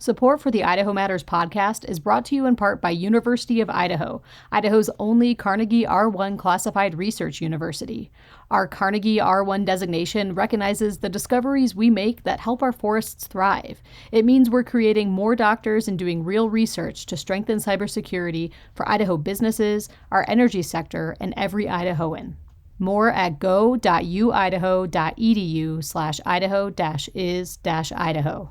Support for the Idaho Matters podcast is brought to you in part by University of Idaho, Idaho's only Carnegie R1 classified research university. Our Carnegie R1 designation recognizes the discoveries we make that help our forests thrive. It means we're creating more doctors and doing real research to strengthen cybersecurity for Idaho businesses, our energy sector, and every Idahoan. More at go.uidaho.edu/Idaho-is-Idaho.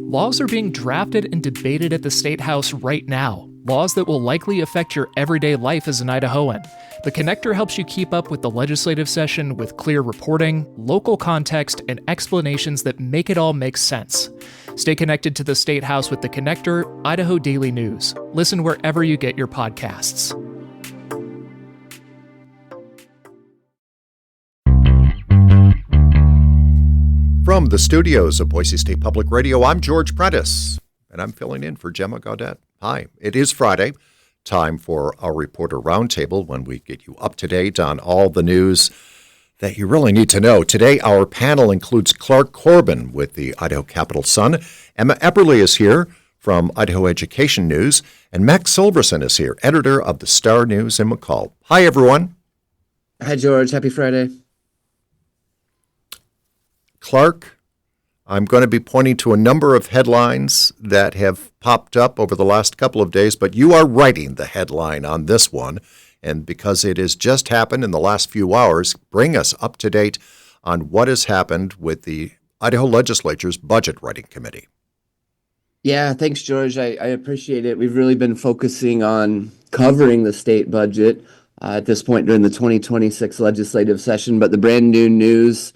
Laws are being drafted and debated at the State House right now. Laws that will likely affect your everyday life as an Idahoan. The Connector helps you keep up with the legislative session with clear reporting, local context, and explanations that make it all make sense. Stay connected to the State House with the Connector, Idaho Daily News. Listen wherever you get your podcasts. From the studios of Boise State Public Radio, I'm George Prentice, and I'm filling in for Gemma Gaudette. Hi, it is Friday, time for our Reporter Roundtable when we get you up to date on all the news that you really need to know. Today, our panel includes Clark Corbin with the Idaho Capital Sun. Emma Epperly is here from Idaho Education News, and Max Silverson is here, editor of the Star News in McCall. Hi, everyone. Hi, George. Happy Friday. Clark, I'm going to be pointing to a number of headlines that have popped up over the last couple of days, but you are writing the headline on this one. And because it has just happened in the last few hours, bring us up to date on what has happened with the Idaho Legislature's Budget Writing Committee. Yeah, thanks, George. I appreciate it. We've really been focusing on covering the state budget at this point during the 2026 legislative session, but the brand new news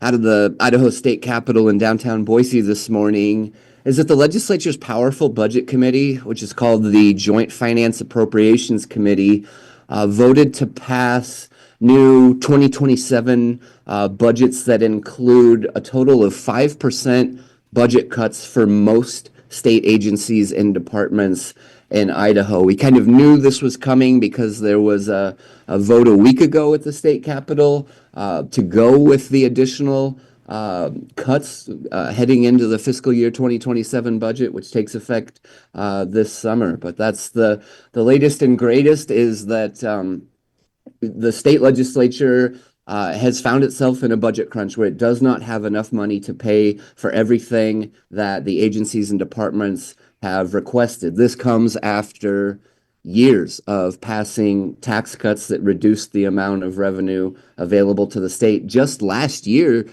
out of the Idaho State Capitol in downtown Boise this morning is that the legislature's powerful budget committee, which is called the Joint Finance Appropriations Committee, voted to pass new 2027 budgets that include a total of 5% budget cuts for most state agencies and departments in Idaho. We kind of knew this was coming because there was a vote a week ago at the state capitol to go with the additional cuts heading into the fiscal year 2027 budget, which takes effect this summer. But that's the latest and greatest is that the state legislature has found itself in a budget crunch where it does not have enough money to pay for everything that the agencies and departments have requested. This comes after years of passing tax cuts that reduced the amount of revenue available to the state. Just last year,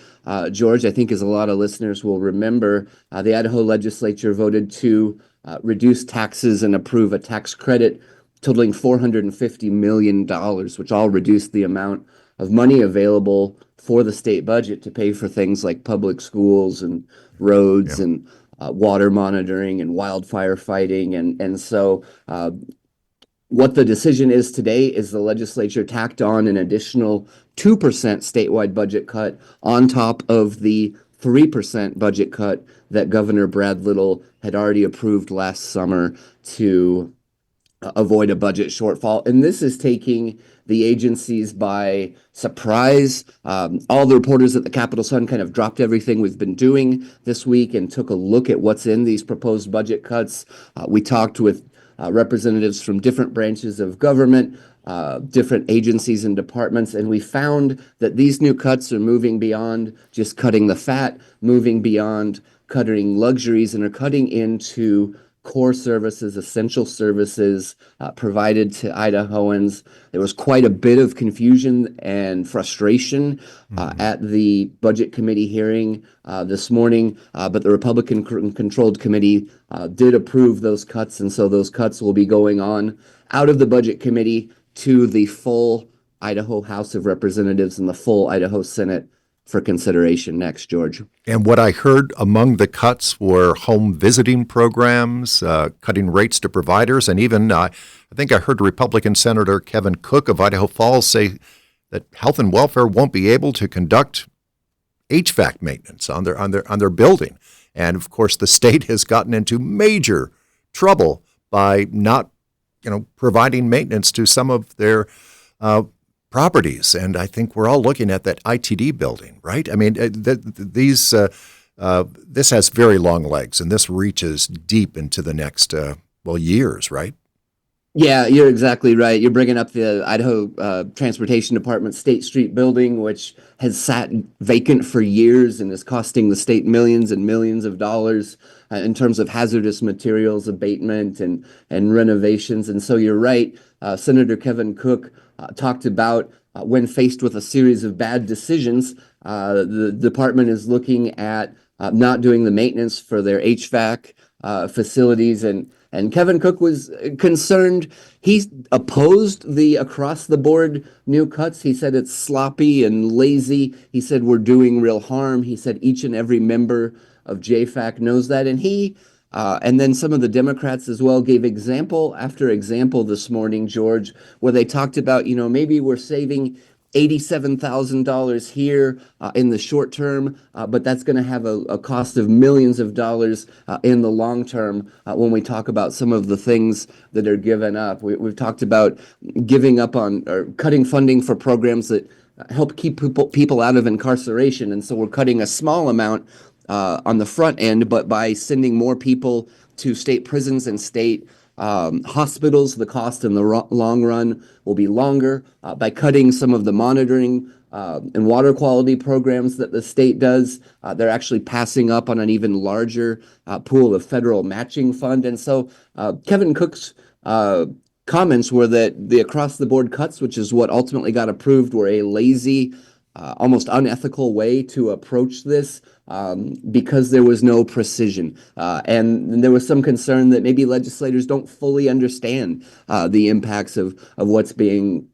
George, I think as a lot of listeners will remember, the Idaho legislature voted to reduce taxes and approve a tax credit totaling $450 million, which all reduced the amount of money available for the state budget to pay for things like public schools and roads and water monitoring and wildfire fighting. And so what the decision is today is the legislature tacked on an additional 2% statewide budget cut on top of the 3% budget cut that Governor Brad Little had already approved last summer to avoid a budget shortfall. And this is taking the agencies by surprise. All the reporters at the Capital Sun kind of dropped everything we've been doing this week and took a look at what's in these proposed budget cuts. We talked with representatives from different branches of government, different agencies and departments, and we found that these new cuts are moving beyond just cutting the fat, moving beyond cutting luxuries, and are cutting into core services, essential services provided to Idahoans. There was quite a bit of confusion and frustration at the Budget Committee hearing this morning, but the Republican-controlled committee did approve those cuts, and so those cuts will be going on out of the Budget Committee to the full Idaho House of Representatives and the full Idaho Senate for consideration next, George. And what I heard among the cuts were home visiting programs, cutting rates to providers, and even I think I heard Republican Senator Kevin Cook of Idaho Falls say that health and welfare won't be able to conduct HVAC maintenance on their building. And of course, the state has gotten into major trouble by not, providing maintenance to some of their properties. And I think we're all looking at that ITD building, right? I mean, these This has very long legs, and this reaches deep into the next, years, right? Yeah, you're exactly right. You're bringing up the Idaho Transportation Department State Street building, which has sat vacant for years and is costing the state millions and millions of dollars in terms of hazardous materials abatement and renovations. And so you're right. Senator Kevin Cook talked about when faced with a series of bad decisions, the department is looking at not doing the maintenance for their HVAC facilities. And Kevin Cook was concerned. He opposed the across the board new cuts. He said it's sloppy and lazy. He said we're doing real harm. He said each and every member of JFAC knows that. And then some of the Democrats as well gave example after example this morning, George, where they talked about, maybe we're saving $87,000 here in the short term, but that's going to have a cost of millions of dollars in the long term when we talk about some of the things that are given up. We've talked about giving up on or cutting funding for programs that help keep people out of incarceration. And so we're cutting a small amount on the front end, but by sending more people to state prisons and state hospitals, the cost in the long run will be longer. By cutting some of the monitoring and water quality programs that the state does, they're actually passing up on an even larger pool of federal matching fund. And so Kevin Cook's comments were that the across-the-board cuts, which is what ultimately got approved, were a lazy, almost unethical way to approach this because there was no precision. And there was some concern that maybe legislators don't fully understand the impacts of what's being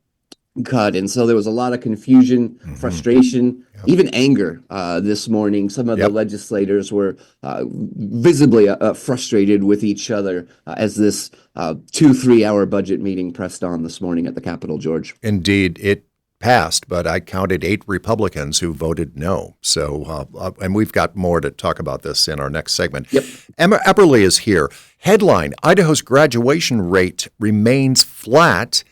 cut. And so there was a lot of confusion, frustration, even anger this morning. Some of the legislators were visibly frustrated with each other as this 2-3 hour budget meeting pressed on this morning at the Capitol, George. Indeed, it passed, but I counted 8 Republicans who voted no. So, and we've got more to talk about this in our next segment. Yep. Emma Epperly is here. Headline: Idaho's graduation rate remains flat.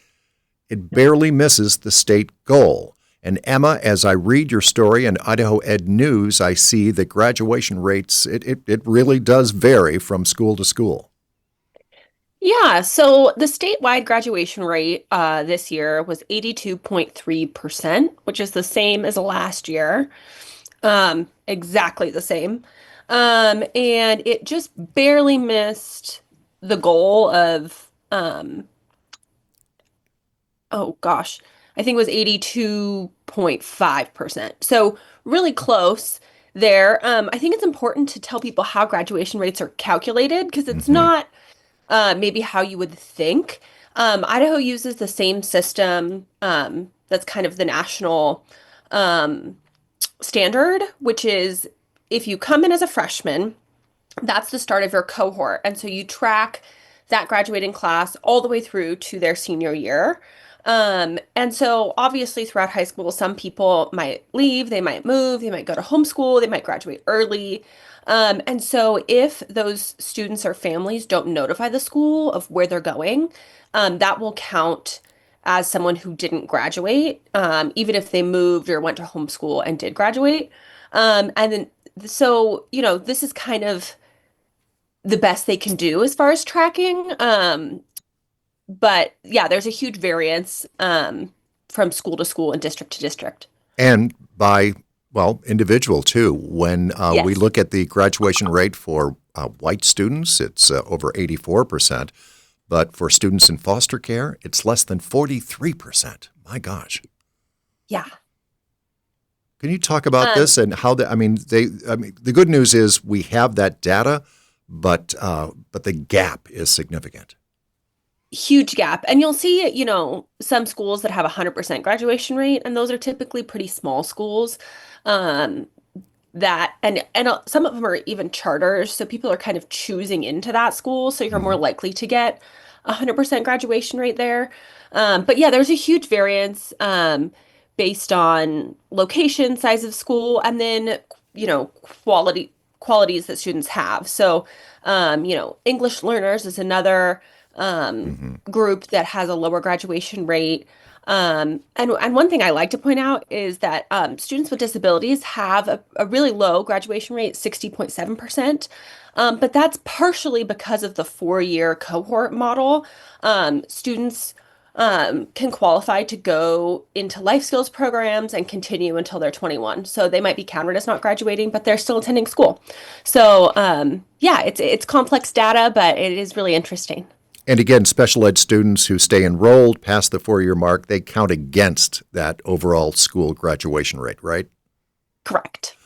It barely misses the state goal. And Emma, as I read your story in Idaho Ed News, I see that graduation rates, it really does vary from school to school. Yeah, so the statewide graduation rate this year was 82.3%, which is the same as last year. Exactly the same. And it just barely missed the goal of, I think it was 82.5%. So really close there. I think it's important to tell people how graduation rates are calculated because it's not maybe how you would think. Idaho uses the same system that's kind of the national standard, which is if you come in as a freshman, that's the start of your cohort. And so you track that graduating class all the way through to their senior year. And so obviously throughout high school, some people might leave, they might move, they might go to homeschool, they might graduate early. And so if those students or families don't notify the school of where they're going, that will count as someone who didn't graduate, even if they moved or went to homeschool and did graduate. And then, so, this is kind of the best they can do as far as tracking. But yeah, there's a huge variance from school to school and district to district. And by, individual too. When we look at the graduation rate for white students, it's over 84%. But for students in foster care, it's less than 43%. My gosh. Yeah. Can you talk about this and how the good news is we have that data, but the gap is significant. Huge gap. And you'll see, some schools that have 100% graduation rate, and those are typically pretty small schools. That and some of them are even charters, so people are kind of choosing into that school, so you're more likely to get 100% graduation rate there. But yeah, there's a huge variance based on location, size of school, and then qualities that students have. So English learners is another group that has a lower graduation rate. And one thing I like to point out is that students with disabilities have a really low graduation rate, 60.7%. But that's partially because of the 4-year cohort model. Students can qualify to go into life skills programs and continue until they're 21. So they might be counted as not graduating, but they're still attending school. So yeah, it's complex data, but it is really interesting. And again, special ed students who stay enrolled past the 4-year mark, they count against that overall school graduation rate, right? Correct.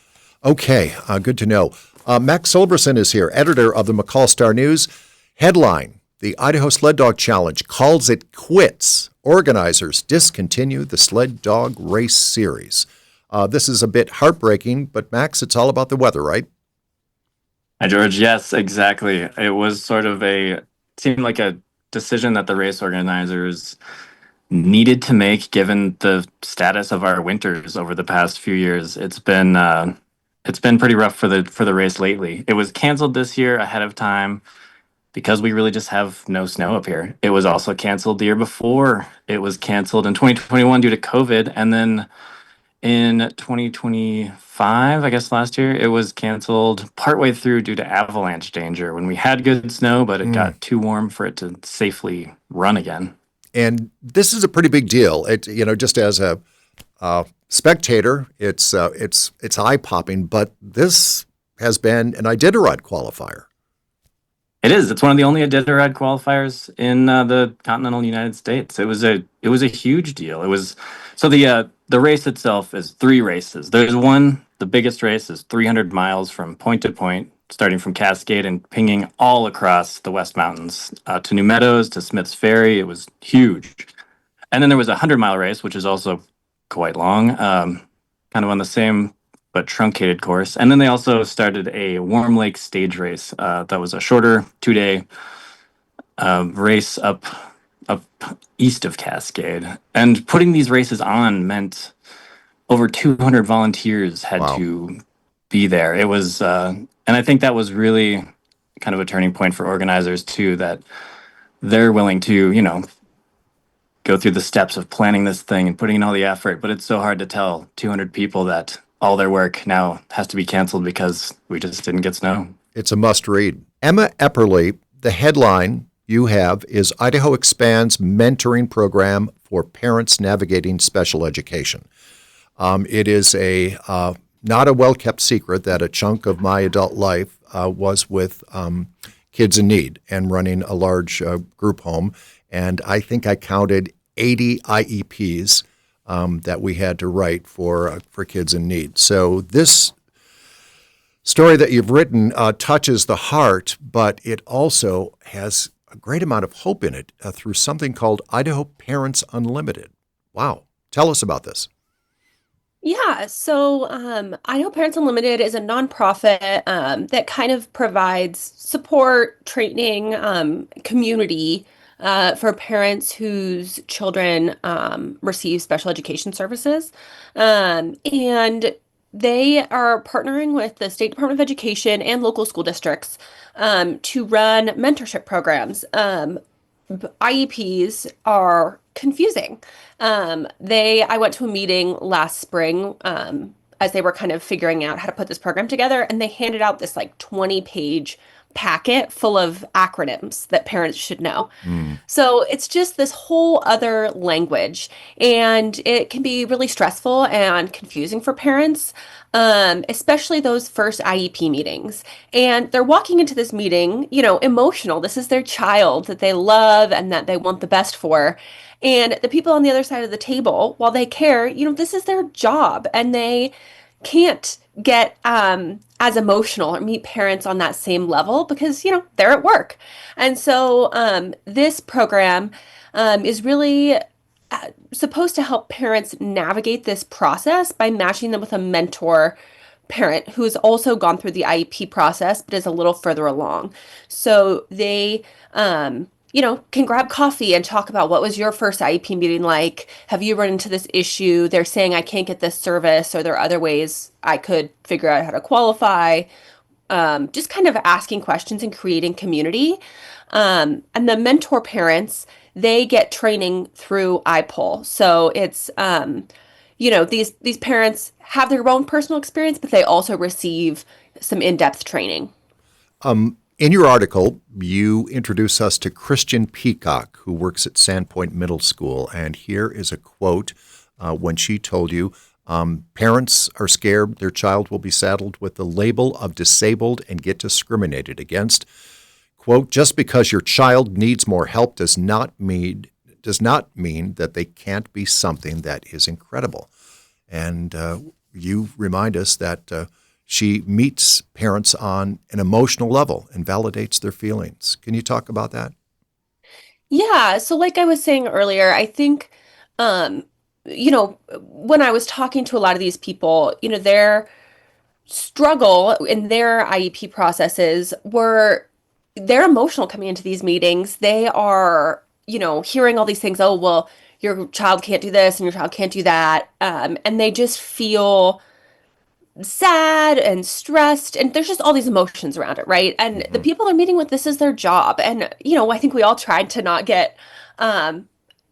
Okay, good to know. Max Silverson is here, editor of the McCall Star News. Headline, the Idaho Sled Dog Challenge calls it quits. Organizers discontinue the sled dog race series. This is a bit heartbreaking, but Max, it's all about the weather, right? Hi, George. Yes, exactly. It was sort of seemed like a decision that the race organizers needed to make given the status of our winters over the past few years. It's been pretty rough for the race lately. It was canceled this year ahead of time because we really just have no snow up here. It was also canceled the year before. It was canceled in 2021 due to COVID, and then in 2025, I guess last year, it was canceled partway through due to avalanche danger when we had good snow, but it got too warm for it to safely run again. And this is a pretty big deal. Just as a spectator, it's eye-popping, but this has been an Iditarod qualifier. It is. It's one of the only Iditarod qualifiers in the continental United States. It was a huge deal. It was so the race itself is 3 races. There's one, the biggest race is 300 miles from point to point, starting from Cascade and pinging all across the West Mountains to New Meadows to Smith's Ferry. It was huge. And then there was a 100-mile race, which is also quite long, kind of on the same but truncated course. And then they also started a Warm Lake stage race that was a shorter 2-day race up east of Cascade. And putting these races on meant over 200 volunteers had to be there. It was, and I think that was really kind of a turning point for organizers too, that they're willing to, go through the steps of planning this thing and putting in all the effort, but it's so hard to tell 200 people that all their work now has to be canceled because we just didn't get snow. It's a must read. Emma Epperly, the headline you have is Idaho expands mentoring program for parents navigating special education. It is not a well-kept secret that a chunk of my adult life was with kids in need and running a large group home. And I think I counted 80 IEPs that we had to write for kids in need. So this story that you've written touches the heart, but it also has a great amount of hope in it through something called Idaho Parents Unlimited. Wow. Tell us about this. Yeah, so Idaho Parents Unlimited is a nonprofit that kind of provides support, training, community for parents whose children receive special education services. And they are partnering with the State Department of Education and local school districts to run mentorship programs. IEPs are confusing. I went to a meeting last spring as they were kind of figuring out how to put this program together, and they handed out this like 20-page packet full of acronyms that parents should know. So it's just this whole other language, and it can be really stressful and confusing for parents, especially those first IEP meetings. And they're walking into this meeting, emotional. This is their child that they love and that they want the best for. And the people on the other side of the table, while they care, this is their job, and they can't get as emotional or meet parents on that same level because, they're at work. And so this program is really supposed to help parents navigate this process by matching them with a mentor parent who has also gone through the IEP process but is a little further along. So they can grab coffee and talk about what was your first IEP meeting like? Have you run into this issue? They're saying I can't get this service, or there are other ways I could figure out how to qualify. just kind of asking questions and creating community. And the mentor parents, they get training through iPoll. So it's, these parents have their own personal experience, but they also receive some in-depth training. In your article, you introduce us to Christian Peacock, who works at Sandpoint Middle School. And here is a quote when she told you, parents are scared their child will be saddled with the label of disabled and get discriminated against. Quote, just because your child needs more help does not mean that they can't be something that is incredible. And you remind us that she meets parents on an emotional level and validates their feelings. Can you talk about that? Yeah, so like I was saying earlier, I think, when I was talking to a lot of these people, their struggle in their IEP processes were they're emotional coming into these meetings. They are, hearing all these things. Oh, well, your child can't do this and your child can't do that. And they just feel sad and stressed. And there's just all these emotions around it, right? And the people they're meeting with, this is their job. And, I think we all tried to not get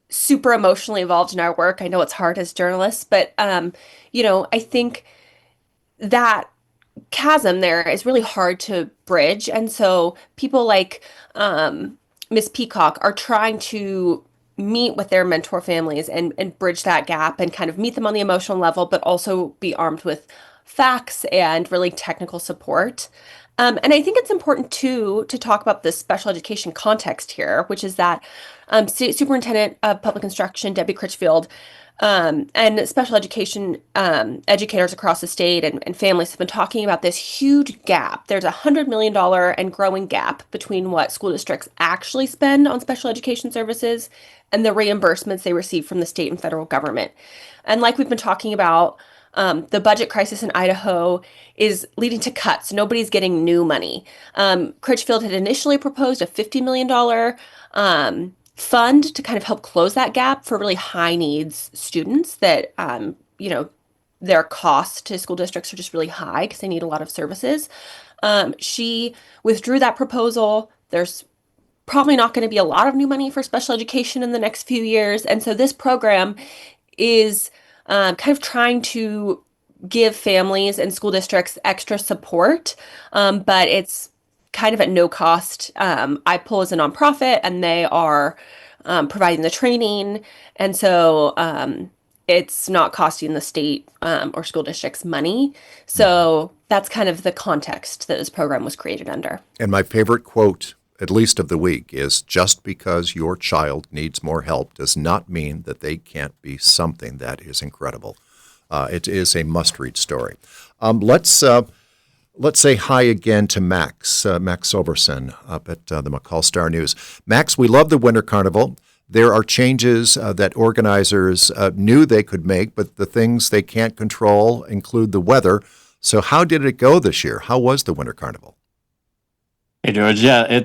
super emotionally involved in our work. I know it's hard as journalists, but, I think that chasm there is really hard to bridge. And so people like Miss Peacock are trying to meet with their mentor families and bridge that gap and kind of meet them on the emotional level, but also be armed with facts and really technical support. And I think it's important too to talk about the special education context here, which is that State Superintendent of Public Instruction, Debbie Critchfield, and special education educators across the state and families have been talking about this huge gap. There's $100 million and growing gap between what school districts actually spend on special education services and the reimbursements they receive from the state and federal government. And like we've been talking about, the budget crisis in Idaho is leading to cuts. Nobody's getting new money. Critchfield had initially proposed a $50 million fund to kind of help close that gap for really high needs students that, their costs to school districts are just really high because they need a lot of services. She withdrew that proposal. There's probably not going to be a lot of new money for special education in the next few years. And so this program is kind of trying to give families and school districts extra support, but it's kind of at no cost. iPoll is a nonprofit and they are providing the training. And so it's not costing the state or school districts money. So that's kind of the context that this program was created under. And my favorite quote, at least of the week, is just because your child needs more help does not mean that they can't be something that is incredible. It is a must-read story. Let's say hi again to Max Silverson up at the McCall Star News. Max, we love the Winter Carnival. There are changes that organizers knew they could make, but the things they can't control include the weather. So how did it go this year? How was the Winter Carnival? Hey, George. Yeah,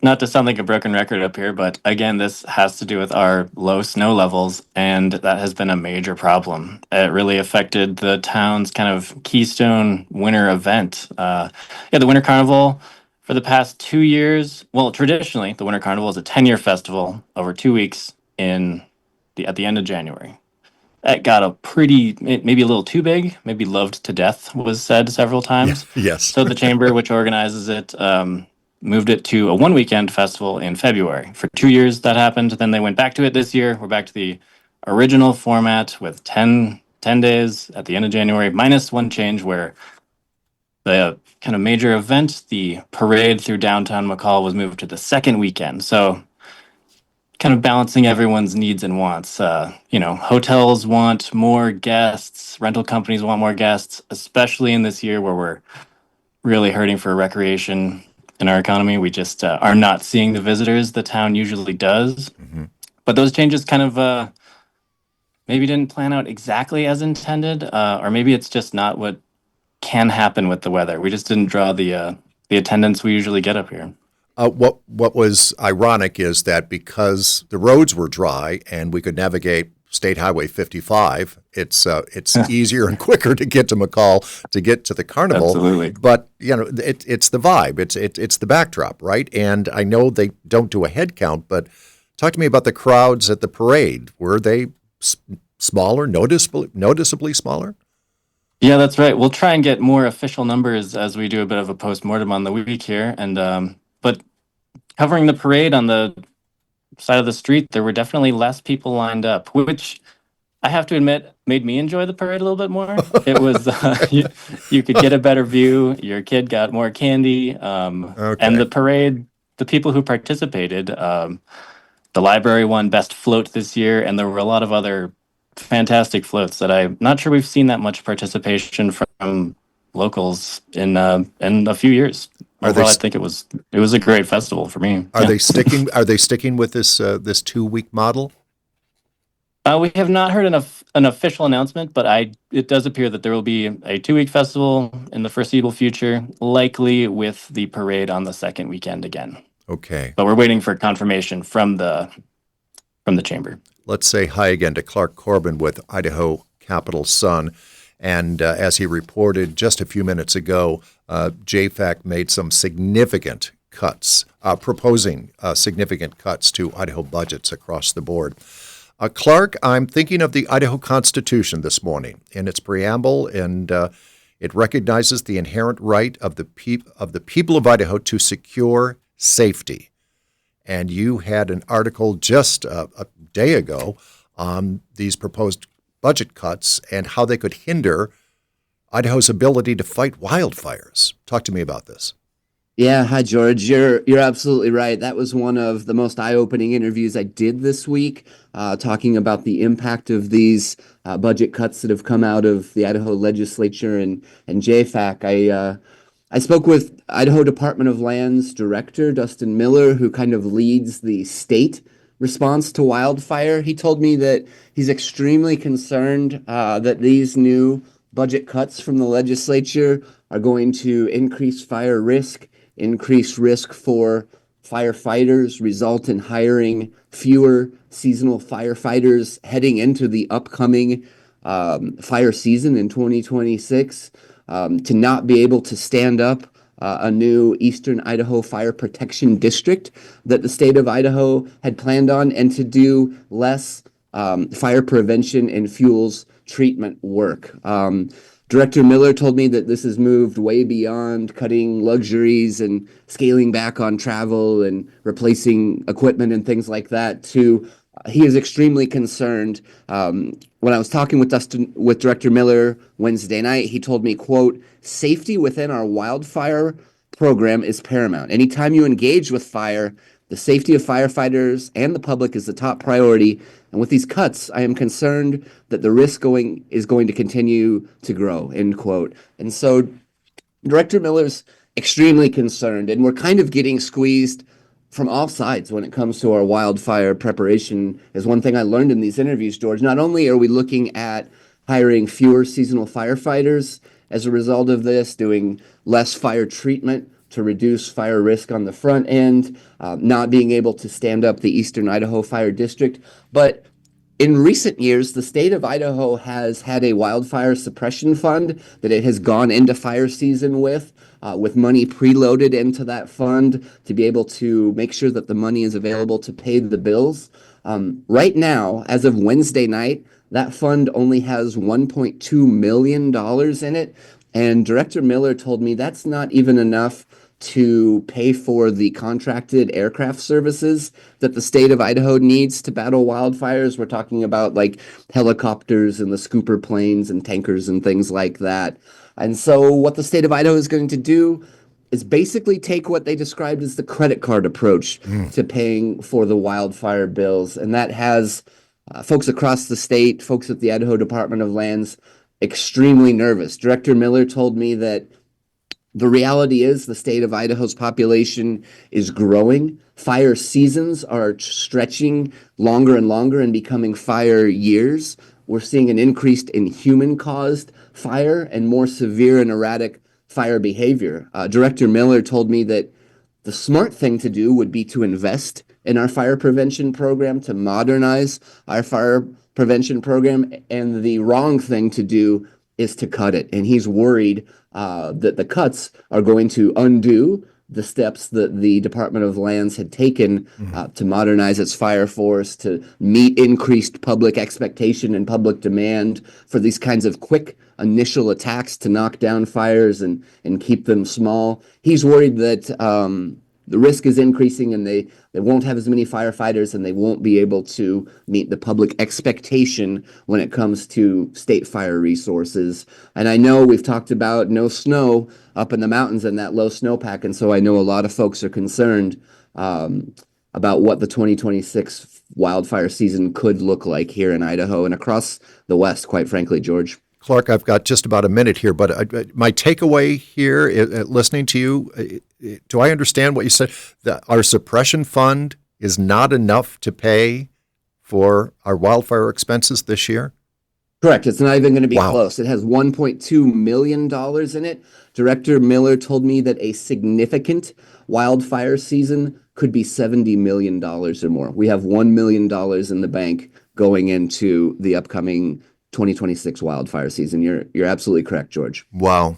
not to sound like a broken record up here, but again, this has to do with our low snow levels, and that has been a major problem. It really affected the town's kind of keystone winter event. The Winter Carnival for the past 2 years, well, traditionally, the Winter Carnival is a 10-year festival over 2 weeks at the end of January. It got maybe a little too big, maybe loved to death was said several times. Yes. So the chamber, which organizes it, moved it to a one-weekend festival in February. For 2 years that happened. Then they went back to it this year. We're back to the original format with 10 days at the end of January, minus one change where the kind of major event, the parade through downtown McCall, was moved to the second weekend. So kind of balancing everyone's needs and wants. Hotels want more guests, rental companies want more guests, especially in this year where we're really hurting for recreation in our economy. We just are not seeing the visitors the town usually does. Mm-hmm. But those changes kind of maybe didn't plan out exactly as intended, or maybe it's just not what can happen with the weather. We just didn't draw the attendance we usually get up here. What was ironic is that because the roads were dry and we could navigate State Highway 55. It's easier and quicker to get to McCall to get to the carnival. Absolutely. But it's the vibe. It's the backdrop, right? And I know they don't do a head count, but talk to me about the crowds at the parade. Were they smaller, noticeably smaller? Yeah, that's right. We'll try and get more official numbers as we do a bit of a postmortem on the week here. And but covering the parade on the side of the street, there were definitely less people lined up, which I have to admit made me enjoy the parade a little bit more. It was you could get a better view. Your kid got more candy, and the parade. The people who participated, the library won best float this year, and there were a lot of other fantastic floats that I'm not sure we've seen that much participation from locals in a few years. Overall, I think it was a great festival for me. Are they sticking with this 2-week model? We have not heard an official announcement, but it does appear that there will be a 2-week festival in the foreseeable future, likely with the parade on the second weekend again. Okay. But we're waiting for confirmation from the chamber. Let's say hi again to Clark Corbin with Idaho Capital Sun. And as he reported just a few minutes ago, JFAC made some significant cuts, proposing significant cuts to Idaho budgets across the board. Clark, I'm thinking of the Idaho Constitution this morning in its preamble, and it recognizes the inherent right of the people of Idaho to secure safety. And you had an article just a day ago on these proposed budget cuts and how they could hinder Idaho's ability to fight wildfires. Talk to me about this. Yeah, hi George. You're absolutely right. That was one of the most eye-opening interviews I did this week, talking about the impact of these budget cuts that have come out of the Idaho legislature and JFAC. I spoke with Idaho Department of Lands Director Dustin Miller, who kind of leads the state response to wildfire. He told me that he's extremely concerned that these new budget cuts from the legislature are going to increase fire risk, increase risk for firefighters, result in hiring fewer seasonal firefighters heading into the upcoming fire season in 2026, to not be able to stand up a new Eastern Idaho Fire Protection District that the state of Idaho had planned on, and to do less fire prevention and fuels treatment work. Director Miller told me that this has moved way beyond cutting luxuries and scaling back on travel and replacing equipment and things like that to he is extremely concerned. When I was talking with Director Miller Wednesday night, he told me, quote, "Safety within our wildfire program is paramount. Anytime you engage with fire, the safety of firefighters and the public is the top priority. And with these cuts, I am concerned that the risk is going to continue to grow," end quote. And so Director Miller's extremely concerned, and we're kind of getting squeezed from all sides when it comes to our wildfire preparation. Is one thing I learned in these interviews, George. Not only are we looking at hiring fewer seasonal firefighters as a result of this, doing less fire treatment to reduce fire risk on the front end, not being able to stand up the Eastern Idaho Fire District, but in recent years, the state of Idaho has had a wildfire suppression fund that it has gone into fire season with money preloaded into that fund to be able to make sure that the money is available to pay the bills. Right now, as of Wednesday night, that fund only has $1.2 million in it. And Director Miller told me that's not even enough to pay for the contracted aircraft services that the state of Idaho needs to battle wildfires. We're talking about like helicopters and the scooper planes and tankers and things like that. And so what the state of Idaho is going to do is basically take what they described as the credit card approach to paying for the wildfire bills. And that has folks across the state, folks at the Idaho Department of Lands, extremely nervous. Director Miller told me that the reality is the state of Idaho's population is growing. Fire seasons are stretching longer and longer and becoming fire years. We're seeing an increase in human-caused fire and more severe and erratic fire behavior. Director Miller told me that the smart thing to do would be to invest in our fire prevention program, to modernize our fire prevention program, and the wrong thing to do is to cut it. And he's worried that the cuts are going to undo the steps that the Department of Lands had taken to modernize its fire force, to meet increased public expectation and public demand for these kinds of quick initial attacks to knock down fires and keep them small. He's worried that the risk is increasing and they won't have as many firefighters and they won't be able to meet the public expectation when it comes to state fire resources. And I know we've talked about no snow up in the mountains and that low snowpack. And so I know a lot of folks are concerned about what the 2026 wildfire season could look like here in Idaho and across the West, quite frankly, George. Clark, I've got just about a minute here, but my takeaway here, listening to you, do I understand what you said? That our suppression fund is not enough to pay for our wildfire expenses this year? Correct. It's not even going to be close. It has $1.2 million in it. Director Miller told me that a significant wildfire season could be $70 million or more. We have $1 million in the bank going into the upcoming 2026 wildfire season. You're absolutely correct, George. Wow.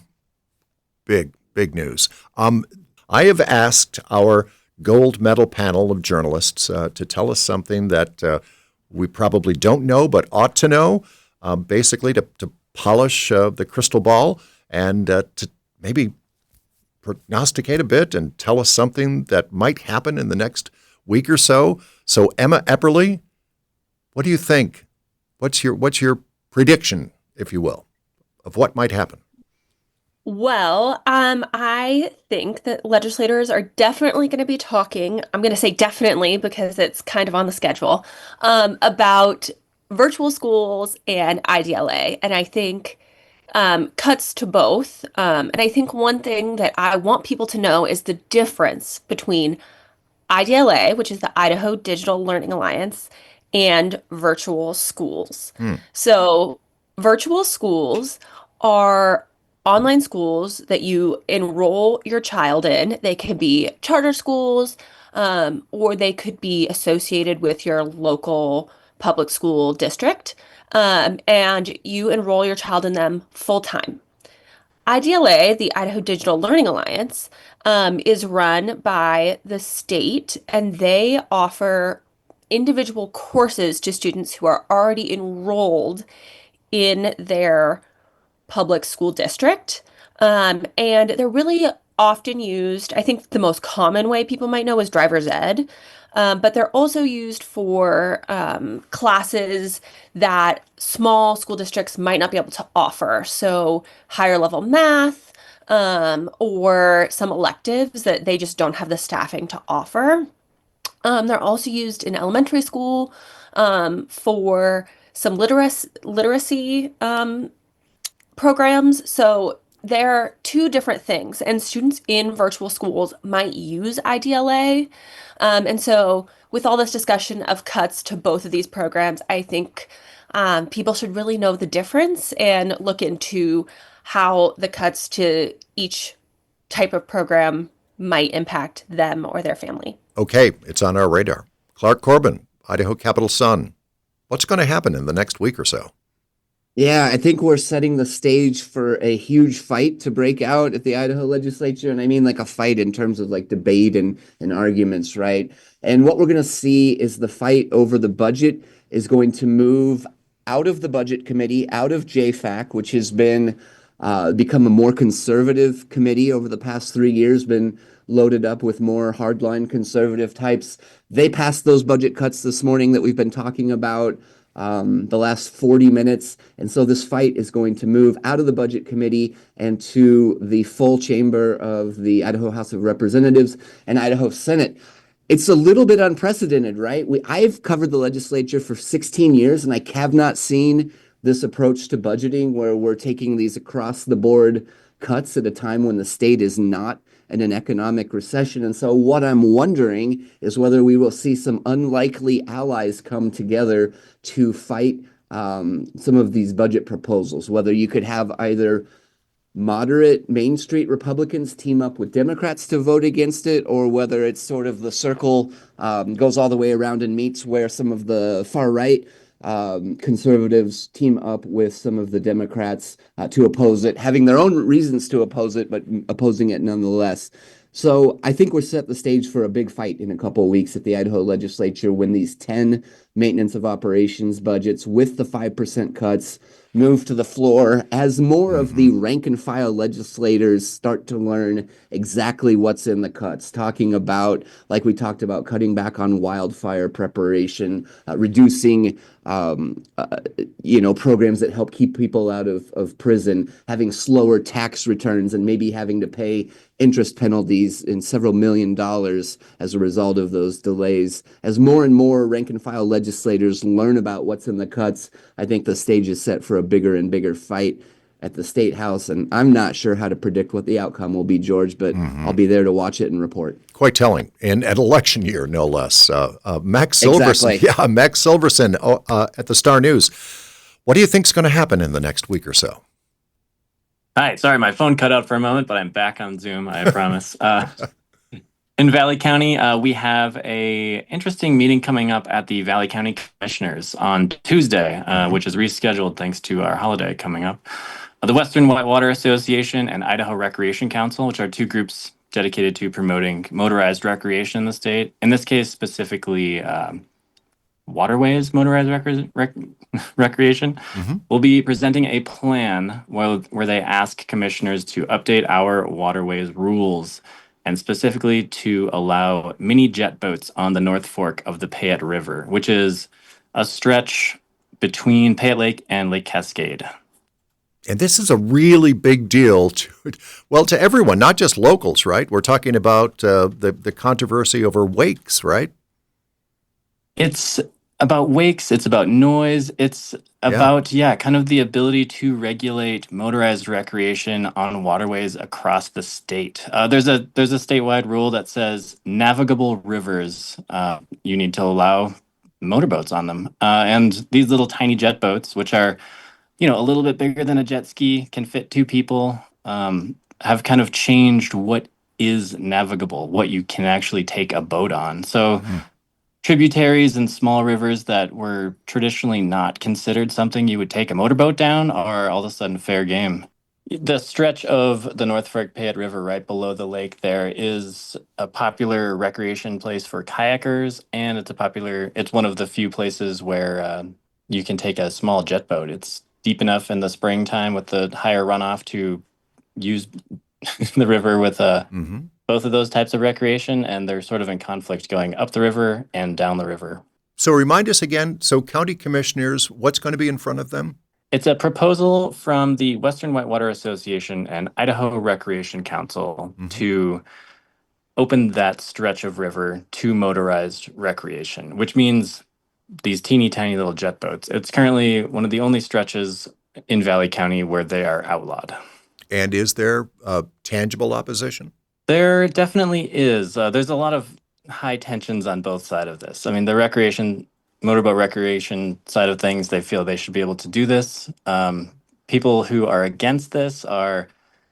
Big news. I have asked our gold medal panel of journalists to tell us something that we probably don't know but ought to know, basically to polish the crystal ball and to maybe prognosticate a bit and tell us something that might happen in the next week or so. So Emma Epperly, what do you think? What's your prediction, if you will, of what might happen? Well, I think that legislators are definitely going to be talking, I'm going to say definitely because it's kind of on the schedule, about virtual schools and IDLA. And I think cuts to both. And I think one thing that I want people to know is the difference between IDLA, which is the Idaho Digital Learning Alliance, and virtual schools. So virtual schools are online schools that you enroll your child in. They can be charter schools, or they could be associated with your local public school district, and you enroll your child in them full time. IDLA, the Idaho Digital Learning Alliance, is run by the state, and they offer individual courses to students who are already enrolled in their public school district. And they're really often used, I think the most common way people might know is driver's ed, but they're also used for classes that small school districts might not be able to offer. So higher level math, or some electives that they just don't have the staffing to offer. They're also used in elementary school for some literacy programs. So they're two different things, and students in virtual schools might use IDLA. And so with all this discussion of cuts to both of these programs, I think people should really know the difference and look into how the cuts to each type of program might impact them or their family. Okay, it's on our radar. Clark Corbin, Idaho Capital Sun. What's going to happen in the next week or so? Yeah, I think we're setting the stage for a huge fight to break out at the Idaho legislature. And I mean like a fight in terms of like debate and arguments, right? And what we're going to see is the fight over the budget is going to move out of the budget committee, out of JFAC, which has been become a more conservative committee over the past 3 years, been loaded up with more hardline conservative types. They passed those budget cuts this morning that we've been talking about the last 40 minutes. And so this fight is going to move out of the budget committee and to the full chamber of the Idaho House of Representatives and Idaho Senate. It's a little bit unprecedented, right? I've covered the legislature for 16 years, and I have not seen this approach to budgeting where we're taking these across the board cuts at a time when the state is not in an economic recession. And so what I'm wondering is whether we will see some unlikely allies come together to fight some of these budget proposals, whether you could have either moderate Main Street Republicans team up with Democrats to vote against it, or whether it's sort of the circle goes all the way around and meets where some of the far right conservatives team up with some of the Democrats to oppose it, having their own reasons to oppose it, but opposing it nonetheless. So I think we're set the stage for a big fight in a couple of weeks at the Idaho legislature when these 10 maintenance of operations budgets with the 5% cuts move to the floor as more of the rank and file legislators start to learn exactly what's in the cuts, talking about, like we talked about, cutting back on wildfire preparation, reducing programs that help keep people out of prison, having slower tax returns, and maybe having to pay interest penalties in several $1 million as a result of those delays. As more and more rank and file legislators learn about what's in the cuts, I think the stage is set for a bigger and bigger fight at the state house. And I'm not sure how to predict what the outcome will be, George, but I'll be there to watch it and report. Quite telling. In an election year, no less. Max Silverson. Exactly. Yeah, Max Silverson at the Star News. What do you think is going to happen in the next week or so? Hi, sorry, my phone cut out for a moment, but I'm back on Zoom, I promise. In Valley County, we have a interesting meeting coming up at the Valley County Commissioners on Tuesday, which is rescheduled thanks to our holiday coming up. The Western Whitewater Association and Idaho Recreation Council, which are two groups dedicated to promoting motorized recreation in the state. In this case, specifically waterways motorized recreation, will be presenting a plan where they ask commissioners to update our waterways rules, and specifically to allow mini jet boats on the North Fork of the Payette River, which is a stretch between Payette Lake and Lake Cascade. And this is a really big deal to everyone, not just locals, right? We're talking about the controversy over wakes, right? It's about wakes, it's about noise, it's about, kind of the ability to regulate motorized recreation on waterways across the state. There's a statewide rule that says navigable rivers, you need to allow motorboats on them. And these little tiny jet boats, which are a little bit bigger than a jet ski, can fit two people, have kind of changed what is navigable, what you can actually take a boat on. So tributaries and small rivers that were traditionally not considered something you would take a motorboat down are all of a sudden fair game. The stretch of the North Fork Payette River right below the lake there is a popular recreation place for kayakers, and it's one of the few places where you can take a small jet boat. It's deep enough in the springtime with the higher runoff to use the river with both of those types of recreation, and they're sort of in conflict going up the river and down the river. So remind us again, so county commissioners, what's going to be in front of them? It's a proposal from the Western Whitewater Association and Idaho Recreation Council to open that stretch of river to motorized recreation, which means these teeny tiny little jet boats. It's currently one of the only stretches in Valley County where they are outlawed. And is there tangible opposition? There definitely is. There's a lot of high tensions on both sides of this. I mean, the motorboat recreation side of things, they feel they should be able to do this. People who are against this are,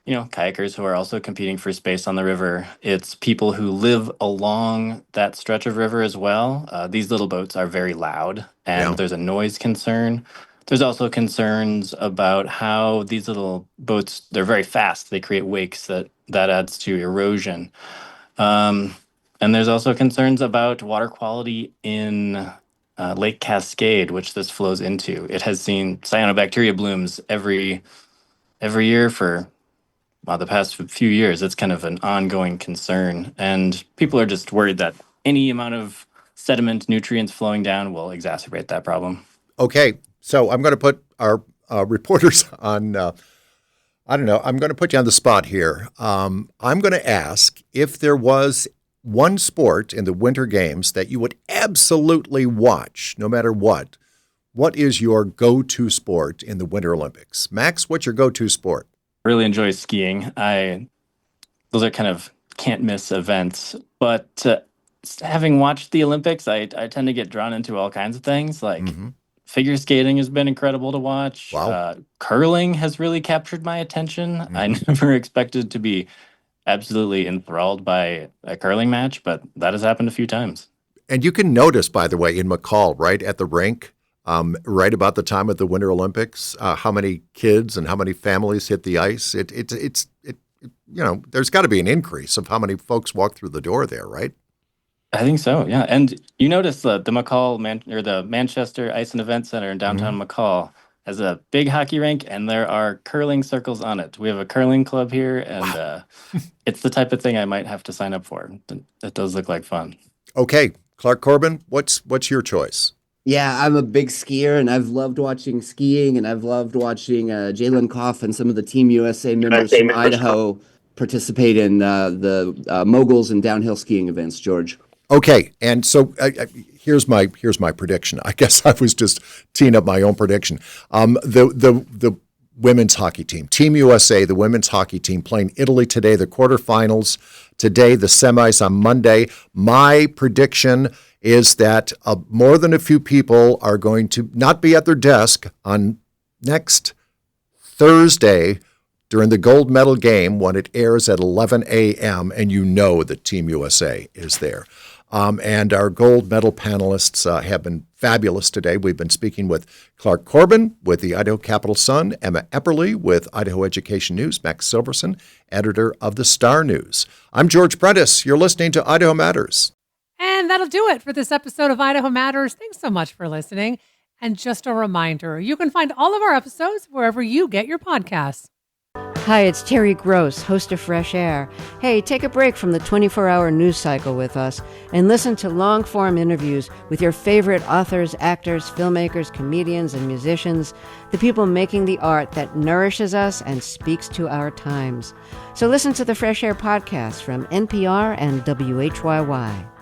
kayakers who are also competing for space on the river. It's people who live along that stretch of river as well. These little boats are very loud, and there's a noise concern. There's also concerns about how these little boats, they're very fast. They create wakes that adds to erosion. And there's also concerns about water quality in Lake Cascade, which this flows into. It has seen cyanobacteria blooms every year for the past few years. It's kind of an ongoing concern. And people are just worried that any amount of sediment, nutrients flowing down will exacerbate that problem. Okay, so I'm going to put our reporters on, I'm going to put you on the spot here. I'm going to ask if there was one sport in the Winter Games that you would absolutely watch, no matter what. What is your go-to sport in the Winter Olympics? Max, what's your go-to sport? I really enjoy skiing. Those are kind of can't-miss events. But having watched the Olympics, I tend to get drawn into all kinds of things, like figure skating has been incredible to watch. Wow. Curling has really captured my attention. I never expected to be absolutely enthralled by a curling match, but that has happened a few times. And you can notice, by the way, in McCall, right at the rink, right about the time of the Winter Olympics, how many kids and how many families hit the ice. There's got to be an increase of how many folks walk through the door there, right? I think so, yeah. And you notice the the Manchester Ice and Event Center in downtown McCall has a big hockey rink, and there are curling circles on it. We have a curling club here, and it's the type of thing I might have to sign up for. It does look like fun. Okay, Clark Corbin, what's your choice? Yeah, I'm a big skier, and I've loved watching skiing, and I've loved watching Jalen Koff and some of the Team USA members from Idaho participate in the moguls and downhill skiing events, George. Okay, and so here's my prediction. I guess I was just teeing up my own prediction. The women's hockey team, Team USA, the women's hockey team playing Italy today, the quarterfinals today, the semis on Monday. My prediction is that more than a few people are going to not be at their desk on next Thursday during the gold medal game when it airs at 11 a.m. and you know that Team USA is there. And our gold medal panelists have been fabulous today. We've been speaking with Clark Corbin with the Idaho Capital Sun, Emma Epperly with Idaho Education News, Max Silverson, editor of the Star News. I'm George Prentice. You're listening to Idaho Matters. And that'll do it for this episode of Idaho Matters. Thanks so much for listening. And just a reminder, you can find all of our episodes wherever you get your podcasts. Hi, it's Terry Gross, host of Fresh Air. Hey, take a break from the 24-hour news cycle with us and listen to long-form interviews with your favorite authors, actors, filmmakers, comedians, and musicians, the people making the art that nourishes us and speaks to our times. So listen to the Fresh Air podcast from NPR and WHYY.